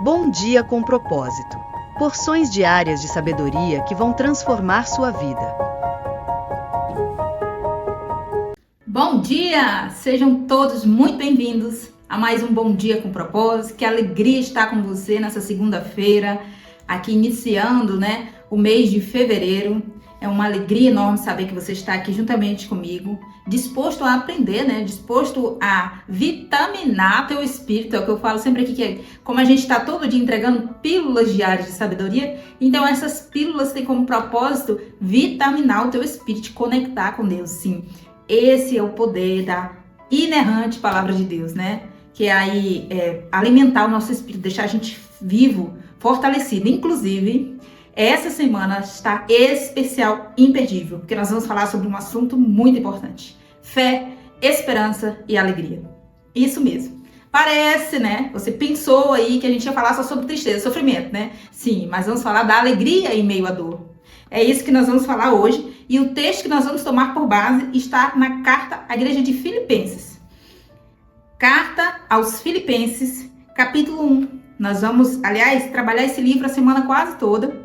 Bom dia com propósito. Porções diárias de sabedoria que vão transformar sua vida. Bom dia! Sejam todos muito bem-vindos a mais um Bom Dia com Propósito. Que alegria estar com você nessa segunda-feira, aqui iniciando, o mês de fevereiro. É uma alegria enorme saber que você está aqui juntamente comigo, disposto a aprender, disposto a vitaminar teu espírito. É o que eu falo sempre aqui, que é como a gente está todo dia entregando pílulas diárias de sabedoria, então essas pílulas têm como propósito vitaminar o teu espírito, te conectar com Deus, sim. Esse é o poder da inerrante palavra de Deus, que é aí alimentar o nosso espírito, deixar a gente vivo, fortalecido. Inclusive, essa semana está especial, imperdível, porque nós vamos falar sobre um assunto muito importante: fé, esperança e alegria. Isso mesmo. Parece, Você pensou aí que a gente ia falar só sobre tristeza, sofrimento, Sim, mas vamos falar da alegria em meio à dor. É isso que nós vamos falar hoje, e o texto que nós vamos tomar por base está na carta à igreja de Filipenses. Carta aos Filipenses, capítulo 1. Nós vamos, aliás, trabalhar esse livro a semana quase toda.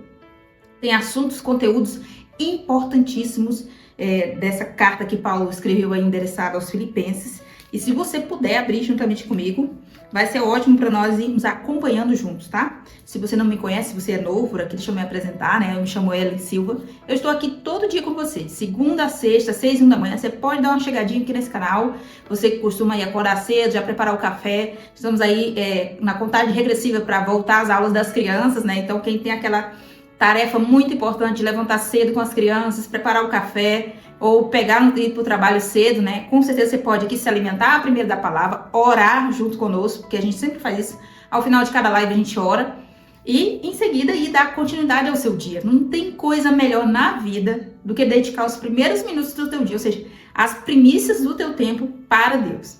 Tem assuntos, conteúdos importantíssimos dessa carta que Paulo escreveu aí, endereçada aos Filipenses. E se você puder abrir juntamente comigo, vai ser ótimo para nós irmos acompanhando juntos, tá? Se você não me conhece, se você é novo por aqui, deixa eu me apresentar, Eu me chamo Ellen Silva. Eu estou aqui todo dia com você, de segunda a sexta, 6h da manhã. Você pode dar uma chegadinha aqui nesse canal. Você que costuma ir acordar cedo, já preparar o café. Estamos aí na contagem regressiva para voltar às aulas das crianças, Então quem tem aquela tarefa muito importante de levantar cedo com as crianças, preparar o café ou pegar um ir para o trabalho cedo, Com certeza você pode aqui se alimentar primeiro da palavra, orar junto conosco, porque a gente sempre faz isso. Ao final de cada live a gente ora e em seguida aí dar continuidade ao seu dia. Não tem coisa melhor na vida do que dedicar os primeiros minutos do teu dia, ou seja, as primícias do teu tempo para Deus.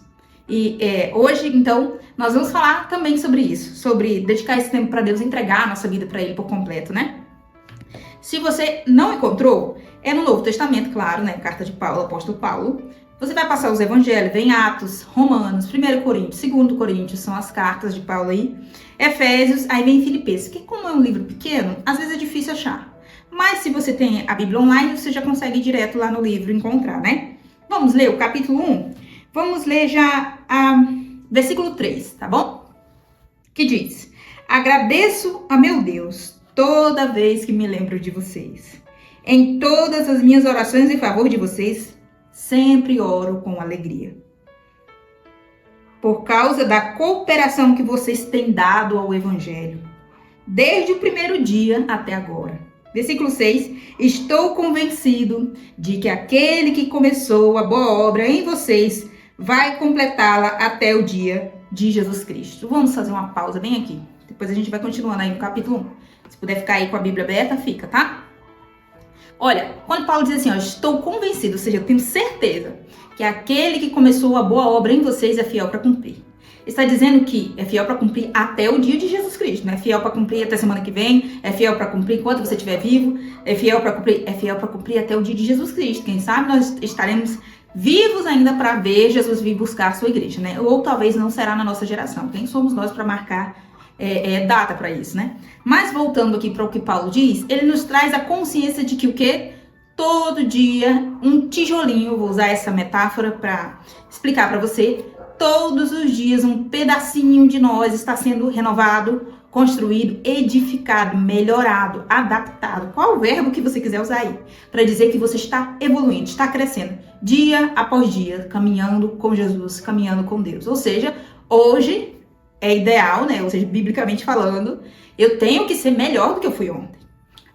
E hoje, então, nós vamos falar também sobre isso, sobre dedicar esse tempo para Deus, entregar a nossa vida para Ele por completo, Se você não encontrou, é no Novo Testamento, claro, Carta de Paulo, apóstolo Paulo. Você vai passar os evangelhos, vem Atos, Romanos, 1 Coríntios, 2 Coríntios, são as cartas de Paulo aí. Efésios, aí vem Filipenses, que como é um livro pequeno, às vezes é difícil achar. Mas se você tem a Bíblia online, você já consegue ir direto lá no livro encontrar, Vamos ler o capítulo 1? Vamos ler já versículo 3, tá bom? Que diz: agradeço a meu Deus toda vez que me lembro de vocês. Em todas as minhas orações em favor de vocês, sempre oro com alegria. Por causa da cooperação que vocês têm dado ao Evangelho, desde o primeiro dia até agora. Versículo 6. Estou convencido de que aquele que começou a boa obra em vocês vai completá-la até o dia de Jesus Cristo. Vamos fazer uma pausa bem aqui. Depois a gente vai continuando aí no capítulo 1. Se puder ficar aí com a Bíblia aberta, fica, tá? Olha, quando Paulo diz assim, estou convencido, ou seja, eu tenho certeza que aquele que começou a boa obra em vocês é fiel para cumprir. Está dizendo que é fiel para cumprir até o dia de Jesus Cristo, É fiel para cumprir até semana que vem, é fiel para cumprir enquanto você estiver vivo, é fiel para cumprir até o dia de Jesus Cristo. Quem sabe nós estaremos vivos ainda para ver Jesus vir buscar a sua igreja, Ou talvez não será na nossa geração. Quem somos nós para marcar data para isso, Mas voltando aqui para o que Paulo diz, ele nos traz a consciência de que o quê? Todo dia, um tijolinho, vou usar essa metáfora para explicar para você, todos os dias um pedacinho de nós está sendo renovado, construído, edificado, melhorado, adaptado. Qual o verbo que você quiser usar aí? Para dizer que você está evoluindo, está crescendo, dia após dia, caminhando com Jesus, caminhando com Deus. Ou seja, hoje é ideal, Ou seja, biblicamente falando, eu tenho que ser melhor do que eu fui ontem.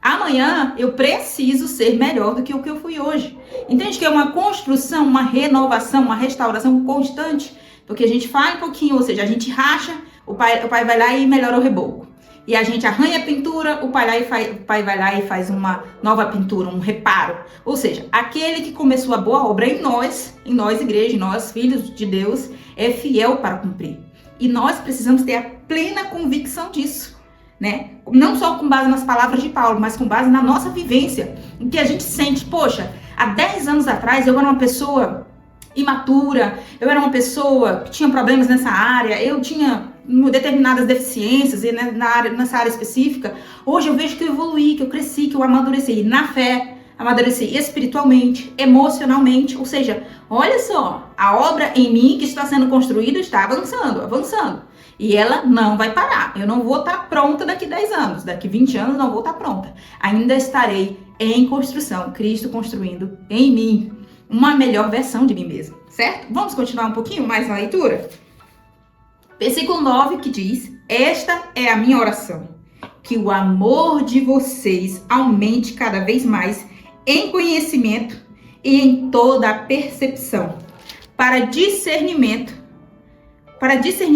Amanhã eu preciso ser melhor do que o que eu fui hoje. Entende que é uma construção, uma renovação, uma restauração constante? Porque a gente faz um pouquinho, ou seja, a gente racha, o pai vai lá e melhora o reboco. E a gente arranha a pintura, o pai vai lá e faz uma nova pintura, um reparo. Ou seja, aquele que começou a boa obra em nós, igreja, em nós, filhos de Deus, é fiel para cumprir. E nós precisamos ter a plena convicção disso, Não só com base nas palavras de Paulo, mas com base na nossa vivência, em que a gente sente, poxa, há 10 anos atrás eu era uma pessoa imatura, eu era uma pessoa que tinha problemas nessa área, eu tinha determinadas deficiências e nessa área específica, hoje eu vejo que eu evoluí, que eu cresci, que eu amadureci na fé, amadureci espiritualmente, emocionalmente, ou seja, olha só, a obra em mim que está sendo construída está avançando. E ela não vai parar. Eu não vou estar pronta daqui 10 anos, daqui 20 anos não vou estar pronta. Ainda estarei em construção, Cristo construindo em mim uma melhor versão de mim mesmo, certo? Vamos continuar um pouquinho mais na leitura? Versículo 9 que diz: esta é a minha oração, que o amor de vocês aumente cada vez mais em conhecimento e em toda a percepção, para discernir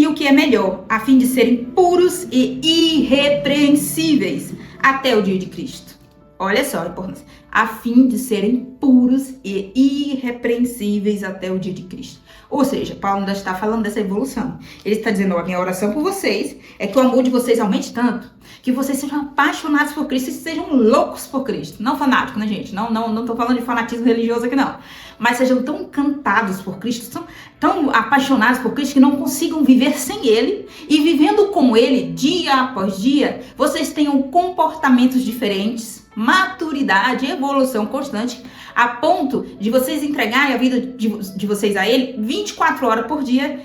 o que é melhor, a fim de serem puros e irrepreensíveis até o dia de Cristo. Olha só a importância. A fim de serem puros e irrepreensíveis até o dia de Cristo. Ou seja, Paulo ainda está falando dessa evolução. Ele está dizendo, a minha oração por vocês é que o amor de vocês aumente tanto, que vocês sejam apaixonados por Cristo e sejam loucos por Cristo. Não fanáticos, né, gente? Não estou falando de fanatismo religioso aqui, não. Mas sejam tão encantados por Cristo, tão apaixonados por Cristo, que não consigam viver sem Ele. E vivendo com Ele, dia após dia, vocês tenham comportamentos diferentes, maturidade, evolução constante, a ponto de vocês entregarem a vida de vocês a Ele 24 horas por dia,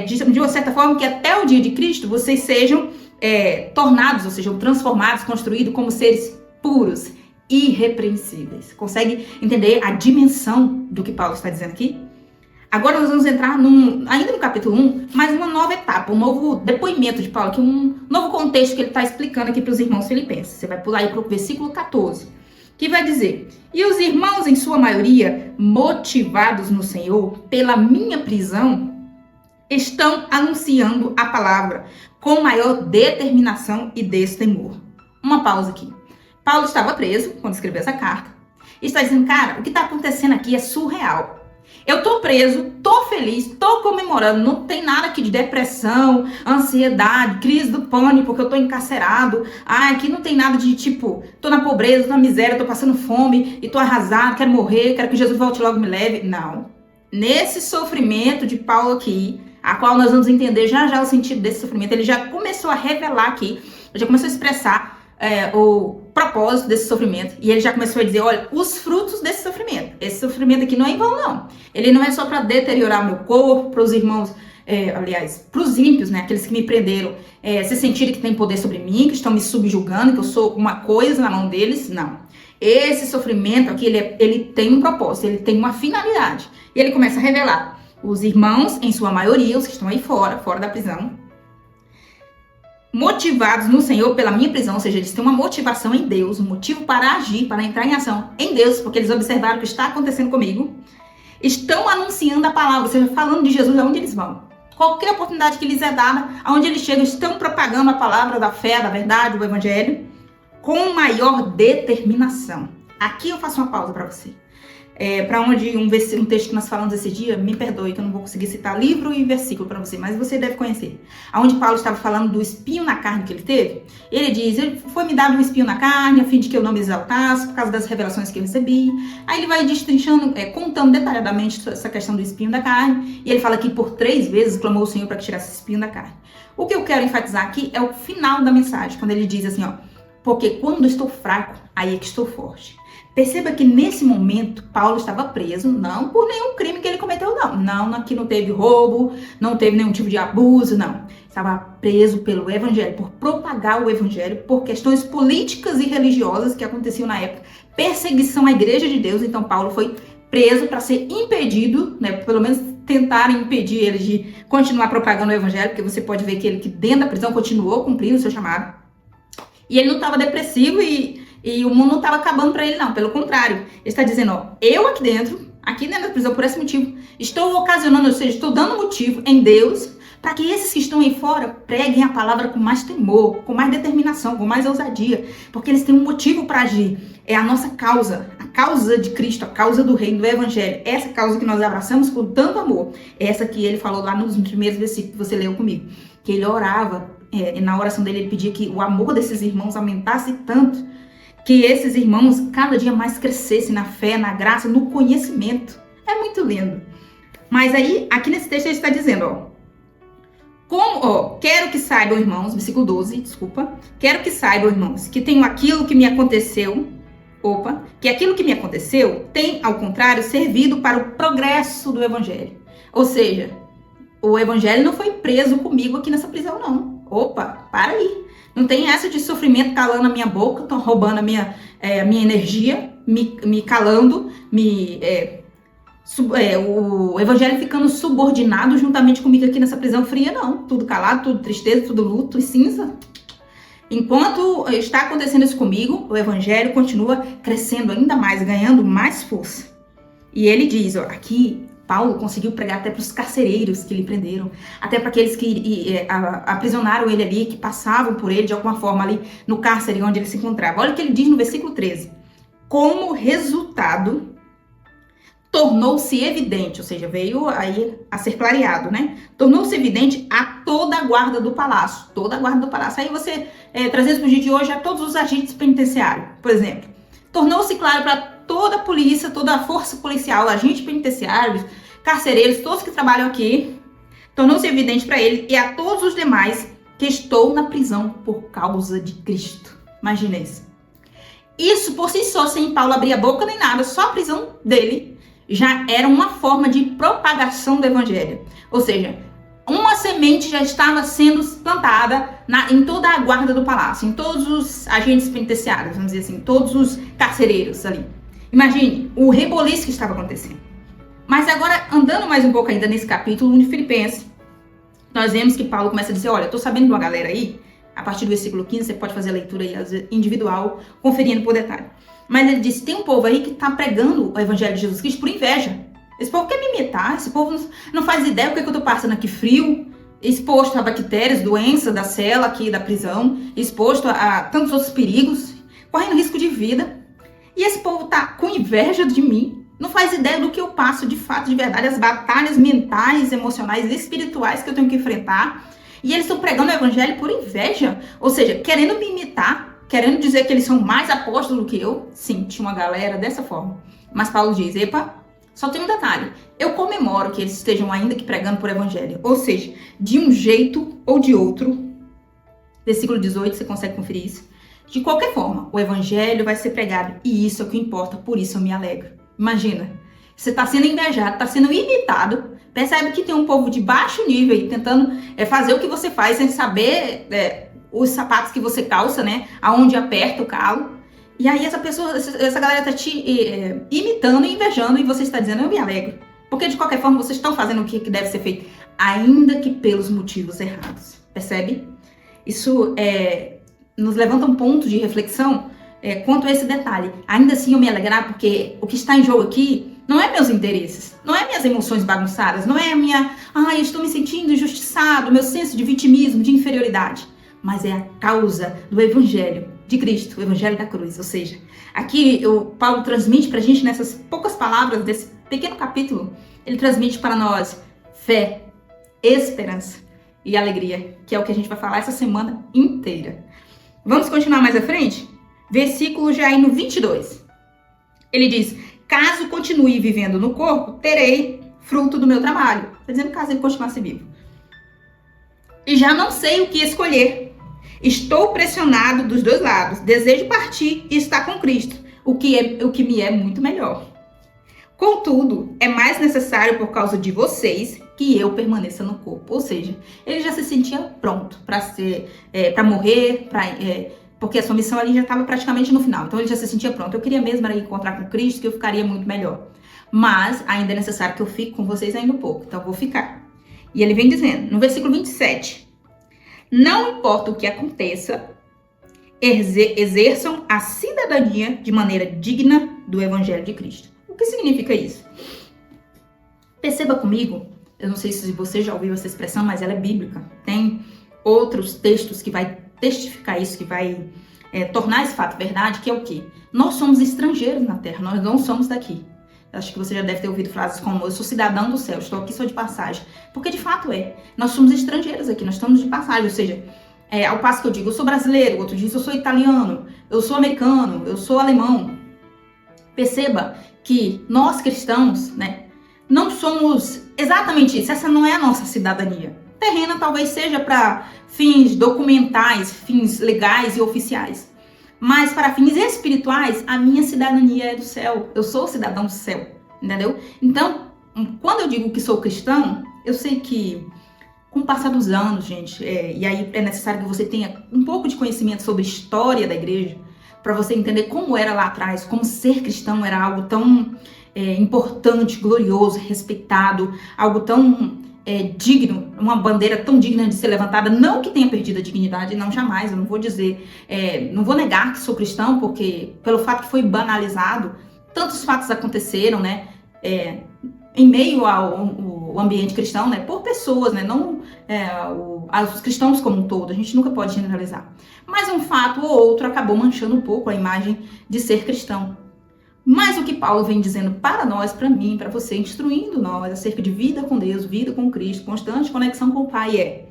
de uma certa forma que até o dia de Cristo vocês sejam tornados, ou sejam transformados, construídos como seres puros, irrepreensíveis. Consegue entender a dimensão do que Paulo está dizendo aqui? Agora nós vamos entrar ainda no capítulo 1, mas uma nova etapa, um novo depoimento de Paulo, aqui, um novo contexto que ele está explicando aqui para os irmãos filipenses. Você vai pular aí para o versículo 14, que vai dizer: e os irmãos, em sua maioria, motivados no Senhor pela minha prisão, estão anunciando a palavra com maior determinação e destemor. Uma pausa aqui. Paulo estava preso quando escreveu essa carta. E está dizendo, cara, o que está acontecendo aqui é surreal. Eu tô preso, tô feliz, tô comemorando, não tem nada aqui de depressão, ansiedade, crise do pânico, porque eu tô encarcerado. Aqui não tem nada de tipo, tô na pobreza, tô na miséria, tô passando fome e tô arrasado, quero morrer, quero que Jesus volte logo e me leve. Não. Nesse sofrimento de Paulo aqui, a qual nós vamos entender já o sentido desse sofrimento, ele já começou a revelar aqui, já começou a expressar o propósito desse sofrimento, e ele já começou a dizer, olha, os frutos desse sofrimento. Esse sofrimento aqui não é em vão, não. Ele não é só para deteriorar meu corpo, para os irmãos, aliás, para os ímpios, né, aqueles que me prenderam, se sentirem que têm poder sobre mim, que estão me subjugando, que eu sou uma coisa na mão deles. Não. Esse sofrimento aqui, ele tem um propósito, ele tem uma finalidade. E ele começa a revelar. Os irmãos, em sua maioria, os que estão aí fora da prisão, motivados no Senhor pela minha prisão, ou seja, eles têm uma motivação em Deus, um motivo para agir, para entrar em ação em Deus, porque eles observaram o que está acontecendo comigo, estão anunciando a palavra, ou seja, falando de Jesus aonde eles vão. Qualquer oportunidade que lhes é dada, aonde eles chegam, estão propagando a palavra da fé, da verdade, do evangelho, com maior determinação. Aqui eu faço uma pausa para você. Para onde um texto que nós falamos esse dia, me perdoe que eu não vou conseguir citar livro e versículo para você, mas você deve conhecer. Onde Paulo estava falando do espinho na carne que ele teve, ele diz, foi-me dado um espinho na carne, a fim de que eu não me exaltasse, por causa das revelações que eu recebi. Aí ele vai destrinchando, contando detalhadamente essa questão do espinho da carne, e ele fala que por 3 vezes clamou o Senhor para que tirasse esse espinho da carne. O que eu quero enfatizar aqui é o final da mensagem, quando ele diz assim, porque quando estou fraco, aí é que estou forte. Perceba que nesse momento, Paulo estava preso, não por nenhum crime que ele cometeu, não. Aqui não teve roubo, não teve nenhum tipo de abuso, não. Estava preso pelo evangelho, por propagar o evangelho, por questões políticas e religiosas que aconteciam na época. Perseguição à igreja de Deus, então Paulo foi preso para ser impedido, né, pelo menos tentarem impedir ele de continuar propagando o evangelho, porque você pode ver que ele que dentro da prisão continuou cumprindo o seu chamado. E ele não estava depressivo e o mundo não estava acabando para ele, não. Pelo contrário, ele está dizendo, eu aqui dentro da prisão, por esse motivo, estou ocasionando, ou seja, estou dando motivo em Deus para que esses que estão aí fora preguem a palavra com mais temor, com mais determinação, com mais ousadia, porque eles têm um motivo para agir. É a nossa causa, a causa de Cristo, a causa do reino, do evangelho. Essa causa que nós abraçamos com tanto amor. Essa que ele falou lá nos primeiros versículos que você leu comigo. Que ele orava, na oração dele ele pedia que o amor desses irmãos aumentasse tanto, que esses irmãos cada dia mais crescessem na fé, na graça, no conhecimento. É muito lindo. Mas aí, aqui nesse texto ele está dizendo, Quero que saibam, irmãos, versículo 12, desculpa. Quero que saibam, irmãos, que tenho aquilo que me aconteceu. Que aquilo que me aconteceu tem, ao contrário, servido para o progresso do evangelho. Ou seja, o evangelho não foi preso comigo aqui nessa prisão, não. Para aí. Não tem essa de sofrimento calando a minha boca, estão roubando a minha energia, me calando, o evangelho ficando subordinado juntamente comigo aqui nessa prisão fria, não. Tudo calado, tudo tristeza, tudo luto e cinza. Enquanto está acontecendo isso comigo, o evangelho continua crescendo ainda mais, ganhando mais força. E ele diz, aqui, Paulo conseguiu pregar até para os carcereiros que lhe prenderam, até para aqueles que aprisionaram ele ali, que passavam por ele de alguma forma ali no cárcere onde ele se encontrava. Olha o que ele diz no versículo 13. Como resultado, tornou-se evidente, ou seja, veio aí a ser clareado, né? Tornou-se evidente a toda a guarda do palácio. Toda a guarda do palácio. Aí você, trazendo para o dia de hoje, a todos os agentes penitenciários, por exemplo. Tornou-se claro para toda a polícia, toda a força policial, agentes penitenciários, carcereiros, todos que trabalham aqui. Tornou-se evidente para ele e a todos os demais que estou na prisão por causa de Cristo. Imagina isso. Isso por si só, sem Paulo abrir a boca nem nada, só a prisão dele já era uma forma de propagação do evangelho. Ou seja, uma semente já estava sendo plantada em toda a guarda do palácio, em todos os agentes penitenciários, vamos dizer assim, todos os carcereiros ali. Imagine o reboliço que estava acontecendo. Mas agora, andando mais um pouco ainda nesse capítulo de Filipenses, nós vemos que Paulo começa a dizer, olha, eu estou sabendo de uma galera aí, a partir do versículo 15, você pode fazer a leitura aí individual, conferindo por detalhe. Mas ele disse, tem um povo aí que está pregando o evangelho de Jesus Cristo por inveja. Esse povo quer me imitar, esse povo não faz ideia do que eu estou passando aqui frio, exposto a bactérias, doença da cela aqui da prisão, exposto a tantos outros perigos, correndo risco de vida. E esse povo está com inveja de mim, não faz ideia do que eu passo de fato, de verdade, as batalhas mentais, emocionais e espirituais que eu tenho que enfrentar. E eles estão pregando o evangelho por inveja, ou seja, querendo me imitar, querendo dizer que eles são mais apóstolos do que eu. Sim, tinha uma galera dessa forma. Mas Paulo diz, só tem um detalhe. Eu comemoro que eles estejam ainda que pregando por evangelho. Ou seja, de um jeito ou de outro. Versículo 18, você consegue conferir isso. De qualquer forma, o evangelho vai ser pregado. E isso é o que importa, por isso eu me alegro. Imagina, você está sendo invejado, está sendo imitado. Percebe que tem um povo de baixo nível aí, tentando fazer o que você faz sem saber os sapatos que você calça, né? Aonde aperta o calo. E aí essa galera tá te imitando e invejando e você está dizendo, eu me alegro. Porque de qualquer forma vocês estão fazendo o que deve ser feito, ainda que pelos motivos errados. Percebe? Isso nos levanta um ponto de reflexão quanto a esse detalhe. Ainda assim eu me alegrar porque o que está em jogo aqui não é meus interesses, não é minhas emoções bagunçadas, não é a minha, eu estou me sentindo injustiçado, meu senso de vitimismo, de inferioridade. Mas é a causa do evangelho de Cristo, o evangelho da cruz. Ou seja, aqui o Paulo transmite para a gente, nessas poucas palavras desse pequeno capítulo, ele transmite para nós fé, esperança e alegria, que é o que a gente vai falar essa semana inteira. Vamos continuar mais à frente? Versículo já aí no 22. Ele diz, caso continue vivendo no corpo, terei fruto do meu trabalho. Está dizendo caso ele continuasse vivo. E já não sei o que escolher. Estou pressionado dos dois lados. Desejo partir e estar com Cristo, o que me é muito melhor. Contudo, é mais necessário por causa de vocês que eu permaneça no corpo. Ou seja, ele já se sentia pronto para morrer, porque a sua missão ali já estava praticamente no final. Então ele já se sentia pronto. Eu queria mesmo era encontrar com Cristo, que eu ficaria muito melhor. Mas ainda é necessário que eu fique com vocês ainda um pouco. Então eu vou ficar. E ele vem dizendo, no versículo 27, não importa o que aconteça, exerçam a cidadania de maneira digna do Evangelho de Cristo. O que significa isso? Perceba comigo, eu não sei se você já ouviu essa expressão, mas ela é bíblica. Tem outros textos que vai testificar isso, que vai tornar esse fato verdade, que é o quê? Nós somos estrangeiros na terra, nós não somos daqui. Acho que você já deve ter ouvido frases como, eu sou cidadão do céu, estou aqui só de passagem. Porque de fato nós somos estrangeiros aqui, nós estamos de passagem. Ou seja, ao passo que eu digo, eu sou brasileiro, outro diz, eu sou italiano, eu sou americano, eu sou alemão. Perceba que nós cristãos, não somos exatamente isso, essa não é a nossa cidadania. terrena talvez seja para fins documentais, fins legais e oficiais. Mas para fins espirituais, a minha cidadania é do céu. Eu sou cidadão do céu, entendeu? Então, quando eu digo que sou cristão, eu sei que com o passar dos anos, gente, e aí é necessário que você tenha um pouco de conhecimento sobre a história da igreja, para você entender como era lá atrás, como ser cristão era algo tão importante, glorioso, respeitado, algo tão digno, uma bandeira tão digna de ser levantada, não que tenha perdido a dignidade, não, jamais, eu não vou dizer, não vou negar que sou cristão, porque pelo fato que foi banalizado, tantos fatos aconteceram, né, em meio ao ambiente cristão, né, por pessoas, né, não os cristãos como um todo, a gente nunca pode generalizar. Mas um fato ou outro acabou manchando um pouco a imagem de ser cristão. Mas o que Paulo vem dizendo para nós, para mim, para você, instruindo nós acerca de vida com Deus, vida com Cristo, constante conexão com o Pai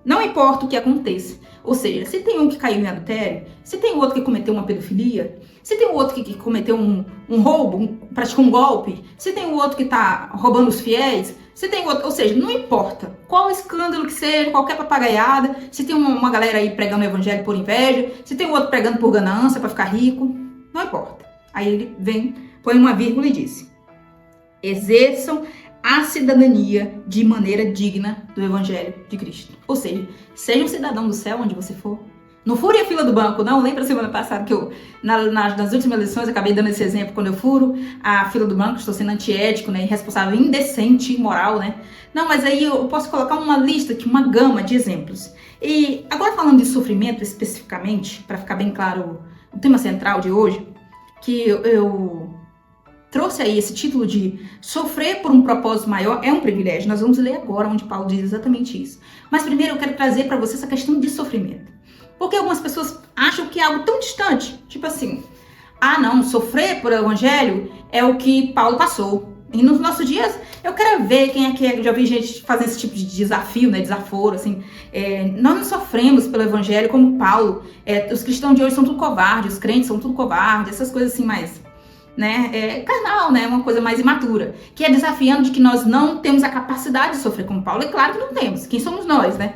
não importa o que aconteça. Ou seja, se tem um que caiu em adultério, se tem outro que cometeu uma pedofilia, se tem outro que cometeu um roubo, praticou um golpe, se tem o outro que está roubando os fiéis, se tem outro, ou seja, não importa qual escândalo que seja, qualquer papagaiada, se tem uma galera aí pregando o evangelho por inveja, se tem outro pregando por ganância, para ficar rico, não importa. Aí ele vem, põe uma vírgula e diz: exerçam a cidadania de maneira digna do Evangelho de Cristo. Ou seja, seja um cidadão do céu onde você for. Não fure a fila do banco, não. Lembra semana passada que eu, nas últimas lições, acabei dando esse exemplo, quando eu furo a fila do banco, estou sendo antiético, né, irresponsável, indecente, imoral, né? Não, mas aí eu posso colocar uma lista aqui, uma gama de exemplos. E agora falando de sofrimento especificamente, para ficar bem claro o tema central de hoje, que eu trouxe aí esse título de sofrer por um propósito maior é um privilégio. Nós vamos ler agora onde Paulo diz exatamente isso. Mas primeiro eu quero trazer para você essa questão de sofrimento. Porque algumas pessoas acham que é algo tão distante. Tipo assim, não, sofrer por evangelho é o que Paulo passou. E nos nossos dias, eu quero ver quem é que já vi gente fazendo esse tipo de desafio, né, desaforo, assim. Nós não sofremos pelo evangelho como Paulo. Os cristãos de hoje são tudo covardes, os crentes são tudo covardes, essas coisas assim mais, né, carnal, né, uma coisa mais imatura. Que é desafiando de que nós não temos a capacidade de sofrer como Paulo. É claro que não temos. Quem somos nós, né?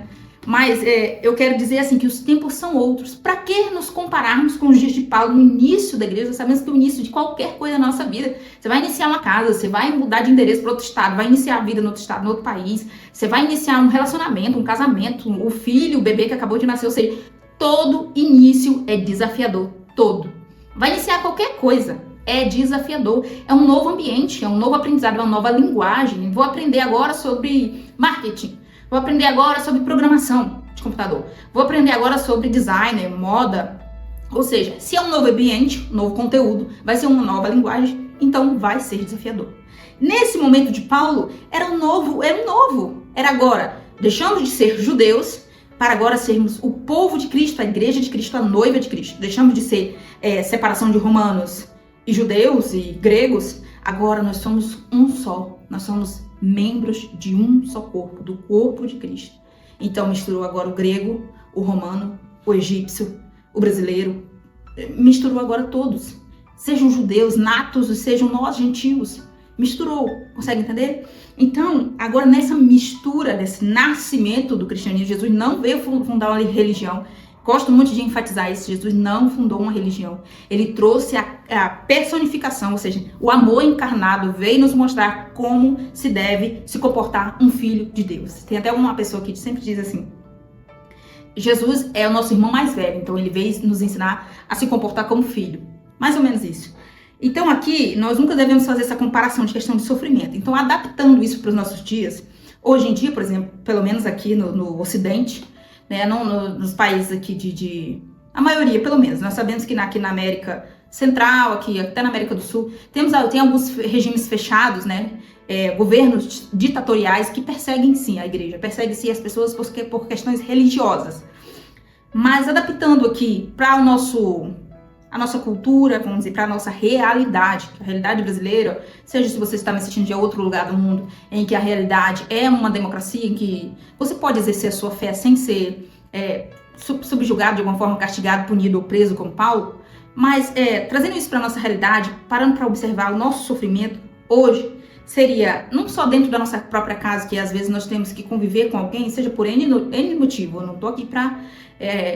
Mas eu quero dizer assim que os tempos são outros. Para que nos compararmos com os dias de Paulo no início da igreja? Nós sabemos que o início de qualquer coisa na nossa vida, você vai iniciar uma casa, você vai mudar de endereço para outro estado, vai iniciar a vida no outro estado, no outro país, você vai iniciar um relacionamento, um casamento, o filho, o bebê que acabou de nascer, ou seja, todo início é desafiador, todo. Vai iniciar qualquer coisa, é desafiador, é um novo ambiente, é um novo aprendizado, é uma nova linguagem. Vou aprender agora sobre marketing. Vou aprender agora sobre programação de computador. Vou aprender agora sobre design, moda. Ou seja, se é um novo ambiente, um novo conteúdo, vai ser uma nova linguagem, então vai ser desafiador. Nesse momento de Paulo, era um novo. Era agora, deixamos de ser judeus para agora sermos o povo de Cristo, a igreja de Cristo, a noiva de Cristo. Deixamos de ser separação de romanos e judeus e gregos. Agora nós somos um só. Nós somos membros de um só corpo, do corpo de Cristo. Então misturou agora o grego, o romano, o egípcio, o brasileiro. Misturou agora todos. Sejam judeus natos, sejam nós gentios. Misturou, consegue entender? Então, agora nessa mistura, desse nascimento do cristianismo, Jesus não veio fundar uma religião. Gosto muito de enfatizar isso, Jesus não fundou uma religião. Ele trouxe a personificação, ou seja, o amor encarnado veio nos mostrar como se deve se comportar um filho de Deus. Tem até uma pessoa que sempre diz assim, Jesus é o nosso irmão mais velho, então ele veio nos ensinar a se comportar como filho. Mais ou menos isso. Então aqui, nós nunca devemos fazer essa comparação de questão de sofrimento. Então adaptando isso para os nossos dias, hoje em dia, por exemplo, pelo menos aqui no Ocidente, né, nos países aqui a maioria, pelo menos, nós sabemos que aqui na América Central, aqui até na América do Sul, tem alguns regimes fechados, né, governos ditatoriais que perseguem sim a igreja, perseguem sim as pessoas por questões religiosas. Mas adaptando aqui para a nossa cultura, vamos dizer, para a nossa realidade, a realidade brasileira, seja se você está me assistindo de outro lugar do mundo, em que a realidade é uma democracia, em que você pode exercer a sua fé sem ser subjugado de alguma forma, castigado, punido ou preso como Paulo, mas trazendo isso para a nossa realidade, parando para observar o nosso sofrimento hoje, seria não só dentro da nossa própria casa, que às vezes nós temos que conviver com alguém, seja por N motivo, eu não tô aqui para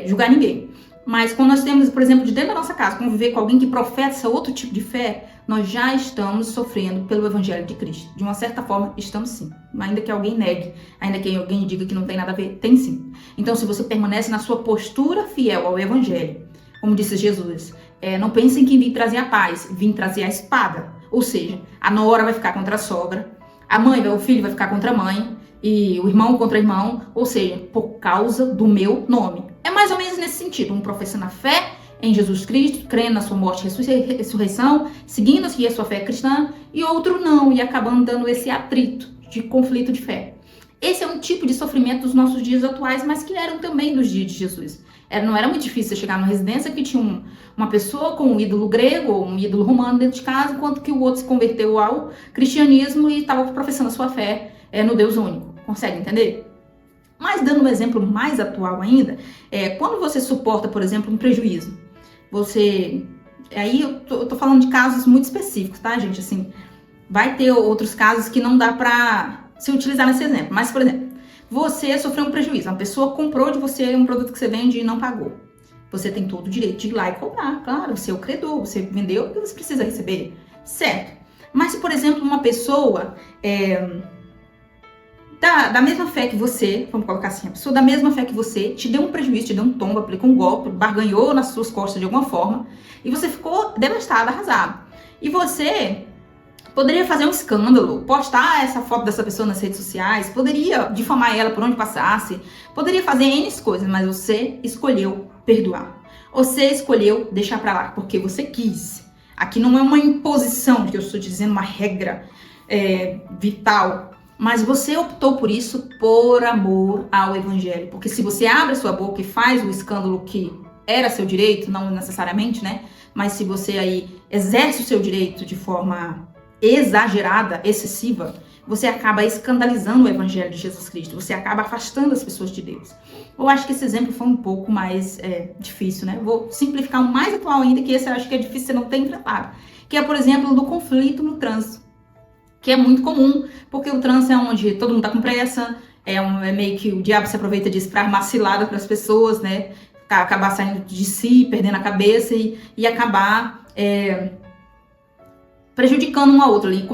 julgar ninguém. Mas quando nós temos, por exemplo, de dentro da nossa casa, conviver com alguém que professa outro tipo de fé, nós já estamos sofrendo pelo Evangelho de Cristo. De uma certa forma, estamos sim. Ainda que alguém negue, ainda que alguém diga que não tem nada a ver, tem sim. Então, se você permanece na sua postura fiel ao Evangelho, como disse Jesus, não pensem que vim trazer a paz, vim trazer a espada. Ou seja, a nora vai ficar contra a sogra, o filho vai ficar contra a mãe, e o irmão contra o irmão, ou seja, por causa do meu nome. É mais ou menos nesse sentido, um professando a fé em Jesus Cristo, crendo na sua morte e ressurreição, seguindo aqui a sua fé cristã, e outro não, e acabando dando esse atrito de conflito de fé. Esse é um tipo de sofrimento dos nossos dias atuais, mas que eram também dos dias de Jesus. Não era muito difícil chegar numa residência que tinha uma pessoa com um ídolo grego ou um ídolo romano dentro de casa, enquanto que o outro se converteu ao cristianismo e estava professando a sua fé no Deus único. Consegue entender? Mas dando um exemplo mais atual ainda, quando você suporta, por exemplo, um prejuízo, aí eu tô falando de casos muito específicos, tá, gente? Assim, vai ter outros casos que não dá pra se utilizar nesse exemplo. Mas, por exemplo, você sofreu um prejuízo, uma pessoa comprou de você um produto que você vende e não pagou. Você tem todo o direito de ir lá e cobrar, claro, você é o credor, você vendeu o que você precisa receber, certo? Mas se, por exemplo, uma pessoa da mesma fé que você, vamos colocar assim, a pessoa da mesma fé que você te deu um prejuízo, te deu um tombo, aplicou um golpe, barganhou nas suas costas de alguma forma, e você ficou devastado, arrasado. E você poderia fazer um escândalo, postar essa foto dessa pessoa nas redes sociais, poderia difamar ela por onde passasse, poderia fazer N coisas, mas você escolheu perdoar. Você escolheu deixar pra lá, porque você quis. Aqui não é uma imposição, que eu estou dizendo uma regra vital, mas você optou por isso por amor ao Evangelho. Porque se você abre a sua boca e faz o escândalo que era seu direito, não necessariamente, né? Mas se você aí exerce o seu direito de forma exagerada, excessiva, você acaba escandalizando o Evangelho de Jesus Cristo. Você acaba afastando as pessoas de Deus. Eu acho que esse exemplo foi um pouco mais difícil, né? Vou simplificar um mais atual ainda, que esse eu acho que é difícil você não ter enfrentado. Que é, por exemplo, do conflito no trânsito. Que é muito comum, porque o trânsito é onde todo mundo tá com pressa, é meio que o diabo se aproveita disso para armar cilada para as pessoas, né? Acabar saindo de si, perdendo a cabeça e acabar prejudicando um ao outro ali,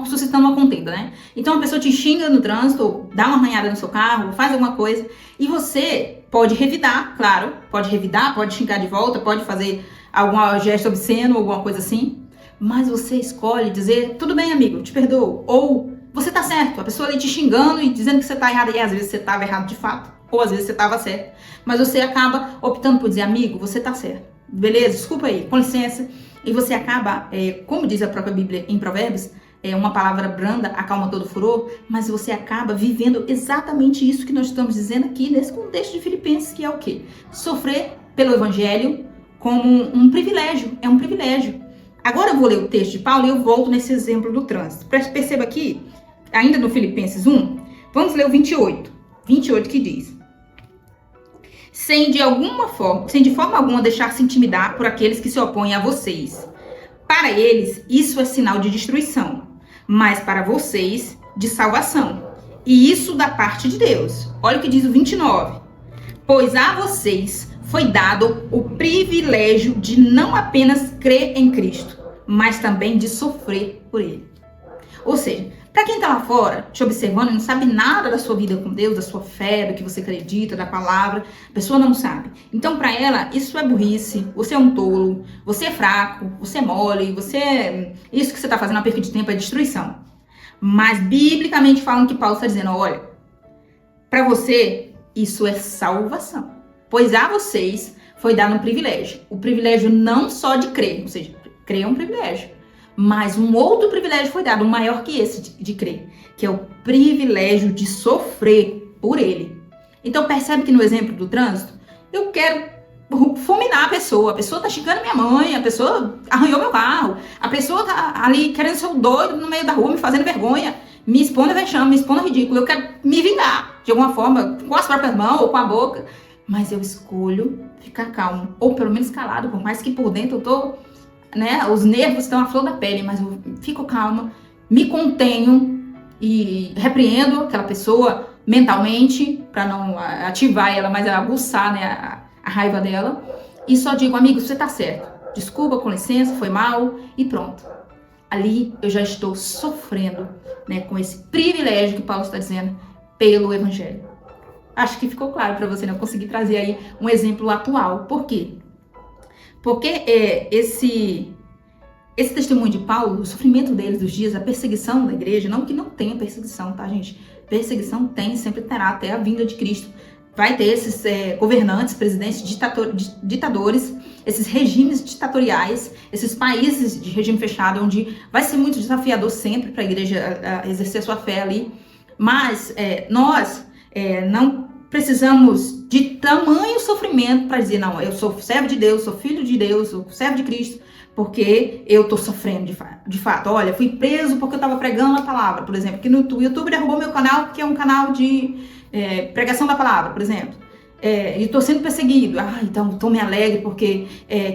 suscitando uma contenda, né? Então a pessoa te xinga no trânsito, dá uma arranhada no seu carro, faz alguma coisa, e você pode revidar, claro, pode xingar de volta, pode fazer algum gesto obsceno, alguma coisa assim, mas você escolhe dizer, tudo bem, amigo, te perdoo, ou você tá certo, a pessoa ali te xingando e dizendo que você tá errado, e às vezes você tava errado de fato, ou às vezes você tava certo, mas você acaba optando por dizer, amigo, você tá certo, beleza, desculpa aí, com licença, e você acaba, como diz a própria Bíblia em Provérbios, uma palavra branda acalma todo furor, mas você acaba vivendo exatamente isso que nós estamos dizendo aqui nesse contexto de Filipenses, que é o quê? Sofrer pelo Evangelho como um privilégio, é um privilégio. Agora eu vou ler o texto de Paulo e eu volto nesse exemplo do trânsito. Perceba aqui, ainda no Filipenses 1, vamos ler o 28 que diz: sem de forma alguma deixar-se intimidar por aqueles que se opõem a vocês. Para eles, isso é sinal de destruição, mas para vocês, de salvação. E isso da parte de Deus. Olha o que diz o 29. Pois a vocês foi dado o privilégio de não apenas crer em Cristo, mas também de sofrer por Ele. Ou seja, para quem tá lá fora, te observando e não sabe nada da sua vida com Deus, da sua fé, do que você acredita, da palavra, a pessoa não sabe. Então, para ela, isso é burrice, você é um tolo, você é fraco, você é mole, isso que você tá fazendo é uma perda de tempo, é destruição. Mas, biblicamente, falam que Paulo está dizendo, olha, para você, isso é salvação. Pois a vocês foi dado um privilégio. O privilégio não só de crer, ou seja, crer é um privilégio. Mas um outro privilégio foi dado, um maior que esse de crer, que é o privilégio de sofrer por ele. Então percebe que no exemplo do trânsito, eu quero fulminar a pessoa tá xingando minha mãe, a pessoa arranhou meu carro, a pessoa tá ali querendo ser um doido no meio da rua, me fazendo vergonha, me expondo a vexame, me expondo a ridículo, eu quero me vingar, de alguma forma, com as próprias mãos ou com a boca, mas eu escolho ficar calmo, ou pelo menos calado, por mais que por dentro eu tô... os nervos estão à flor da pele, mas eu fico calma me contenho e repreendo aquela pessoa mentalmente, para não ativar ela, mas aguçar, né, a raiva dela. E só digo, amigo, você tá certo. Desculpa, com licença, foi mal e pronto. Ali eu já estou sofrendo, né, com esse privilégio que Paulo está dizendo pelo Evangelho. Acho que ficou claro para você, né? Eu consegui trazer aí um exemplo atual. Por quê? Porque esse testemunho de Paulo, o sofrimento deles dos dias, a perseguição da igreja, não que não tenha perseguição, tá, gente? Perseguição tem, sempre terá, até a vinda de Cristo. Vai ter esses governantes, presidentes, ditadores, esses regimes ditatoriais, esses países de regime fechado, onde vai ser muito desafiador sempre para a igreja exercer sua fé ali. Mas nós não precisamos de tamanho sofrimento para dizer, não, eu sou servo de Deus, sou filho de Deus, sou servo de Cristo, porque eu estou sofrendo de fato. Olha, fui preso porque eu estava pregando a palavra, por exemplo, que no YouTube derrubou meu canal, que é um canal de pregação da palavra, por exemplo. E estou sendo perseguido. Então estou me alegre porque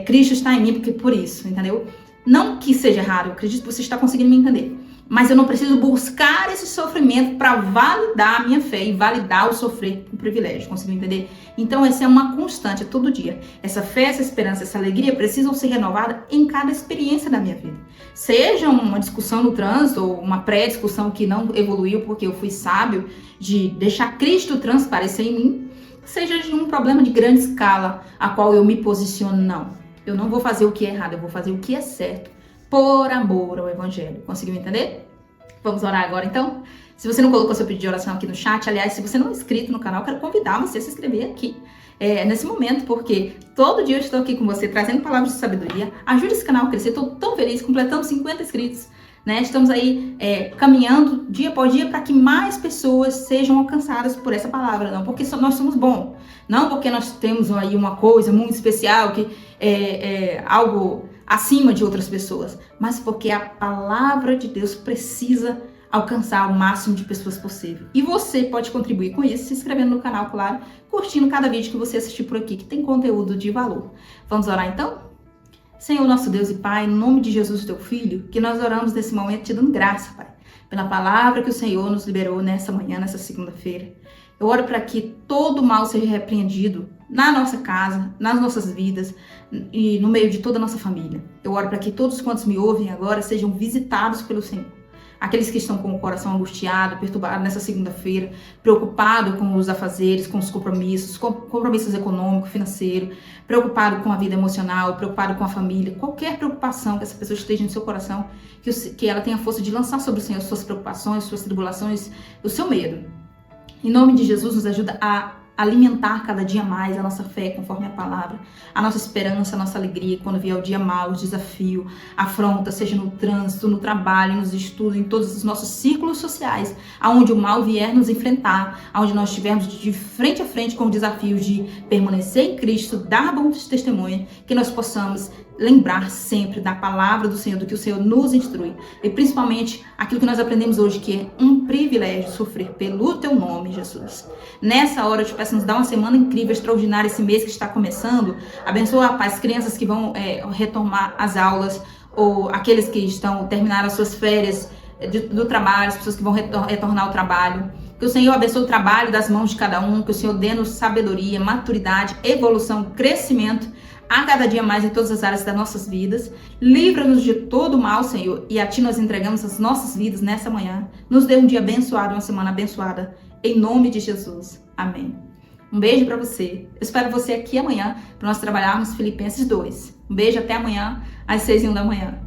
Cristo está em mim, porque por isso, entendeu? Não que seja errado, eu acredito que você está conseguindo me entender. Mas eu não preciso buscar esse sofrimento para validar a minha fé e validar o sofrer com privilégio, conseguiu entender? Então essa é uma constante, é todo dia. Essa fé, essa esperança, essa alegria precisam ser renovadas em cada experiência da minha vida. Seja uma discussão no trânsito ou uma pré-discussão que não evoluiu porque eu fui sábio de deixar Cristo transparecer em mim, seja de um problema de grande escala a qual eu me posiciono, não. Eu não vou fazer o que é errado, eu vou fazer o que é certo. Por amor ao Evangelho. Conseguiu entender? Vamos orar agora, então? Se você não colocou seu pedido de oração aqui no chat, aliás, se você não é inscrito no canal, eu quero convidar você a se inscrever aqui nesse momento, porque todo dia eu estou aqui com você, trazendo palavras de sabedoria. Ajude esse canal a crescer. Estou tão feliz, completamos 50 inscritos. Né? Estamos aí caminhando dia após dia para que mais pessoas sejam alcançadas por essa palavra. Não porque nós somos bons, não porque nós temos aí uma coisa muito especial, que algo acima de outras pessoas, mas porque a palavra de Deus precisa alcançar o máximo de pessoas possível. E você pode contribuir com isso se inscrevendo no canal, claro, curtindo cada vídeo que você assistir por aqui, que tem conteúdo de valor. Vamos orar então? Senhor, nosso Deus e Pai, no nome de Jesus, teu Filho, que nós oramos nesse momento te dando graça, Pai, pela palavra que o Senhor nos liberou nessa manhã, nessa segunda-feira. Eu oro para que todo mal seja repreendido na nossa casa, nas nossas vidas e no meio de toda a nossa família. Eu oro para que todos quantos me ouvem agora sejam visitados pelo Senhor. Aqueles que estão com o coração angustiado, perturbado nessa segunda-feira, preocupado com os afazeres, com os compromissos econômicos, financeiros, preocupado com a vida emocional, preocupado com a família, qualquer preocupação que essa pessoa esteja no seu coração, que ela tenha força de lançar sobre o Senhor suas preocupações, suas tribulações, o seu medo. Em nome de Jesus, nos ajuda a alimentar cada dia mais a nossa fé conforme a palavra, a nossa esperança, a nossa alegria quando vier o dia mau, o desafio, a afronta, seja no trânsito, no trabalho, nos estudos, em todos os nossos círculos sociais, aonde o mal vier nos enfrentar, aonde nós estivermos de frente a frente com o desafio de permanecer em Cristo, dar bom testemunho, que nós possamos lembrar sempre da palavra do Senhor, do que o Senhor nos instrui. E principalmente aquilo que nós aprendemos hoje, que é um privilégio sofrer pelo teu nome, Jesus. Nessa hora eu te peço, nos dá uma semana incrível, extraordinária, esse mês que está começando. Abençoa, Pai, as crianças que vão retomar as aulas, ou aqueles que terminaram as suas férias do trabalho, as pessoas que vão retornar ao trabalho. Que o Senhor abençoe o trabalho das mãos de cada um, que o Senhor dê-nos sabedoria, maturidade, evolução, crescimento, a cada dia mais em todas as áreas das nossas vidas. Livra-nos de todo mal, Senhor, e a Ti nós entregamos as nossas vidas nessa manhã. Nos dê um dia abençoado, uma semana abençoada, em nome de Jesus. Amém. Um beijo para você. Eu espero você aqui amanhã para nós trabalharmos Filipenses 2. Um beijo, até amanhã, às 6h01 da manhã.